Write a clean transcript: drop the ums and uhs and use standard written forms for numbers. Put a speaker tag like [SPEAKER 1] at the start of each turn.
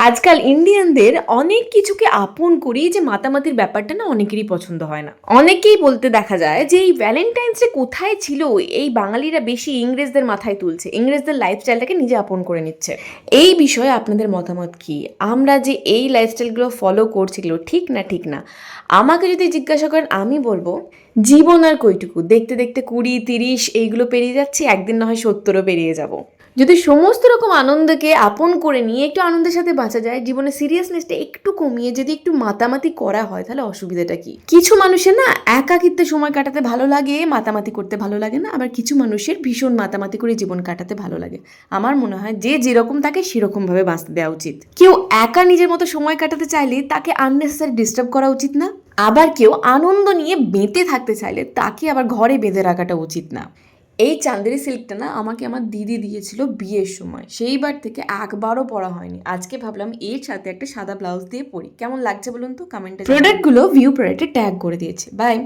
[SPEAKER 1] আজকাল ইন্ডিয়ানদের অনেক কিছুকে আপন করি যে মাতামাতির ব্যাপারটা না অনেকেরই পছন্দ হয় না। অনেকেই বলতে দেখা যায় যে এই ভ্যালেন্টাইন্স ডে কোথায় ছিল, এই বাঙালিরা বেশি ইংরেজদের মাথায় তুলছে, ইংরেজদের লাইফস্টাইলটাকে নিজে আপন করে নিচ্ছে। এই বিষয়ে আপনাদের মতামত কি? আমরা যে এই লাইফস্টাইলগুলো ফলো করছিল ঠিক না ঠিক না? আমাকে যদি জিজ্ঞাসা করেন আমি বলবো জীবন আর কইটুকু, দেখতে দেখতে 20-30 এইগুলো পেরিয়ে যাচ্ছি, একদিন না হয় 70ও পেরিয়ে যাব। যদি সমস্ত রকম আনন্দকে আপন করে নিয়ে একটু আনন্দের সাথে বাঁচা যায়, জীবনে সিরিয়াসনেসটা একটু কমিয়ে যদি একটু মাতামাতি করা হয়, তাহলে অসুবিধাটা কি? কিছু মানুষের না একাকিত্বে সময় কাটাতে ভালো লাগে, মাতামাতি করতে ভালো লাগে না, আবার কিছু মানুষের ভীষণ মাতামাতি করে জীবন কাটাতে ভালো লাগে। আমার মনে হয় যে যেরকম তাকে সেরকম ভাবে বাঁচতে দেওয়া উচিত। কেউ একা নিজের মতো সময় কাটাতে চাইলে তাকে আননেসেসারি ডিস্টার্ব করা উচিত না। আবার কেউ আনন্দ নিয়ে মেতে থাকতে চাইলে তাকে আবার ঘরে বেঁধে রাখাটা উচিত না। এই চান্দেরি সিল্কটা না আমাকে আমার দিদি দিয়েছিল বিয়ের সময়, সেইবার থেকে একবারও পরা হয়নি। আজকে ভাবলাম এর সাথে একটা সাদা ব্লাউজ দিয়ে পরি, কেমন লাগছে বলুন তো কমেন্টে। প্রোডাক্টগুলো ভিউ প্রোডাক্টে ট্যাগ করে দিয়েছে। বাই।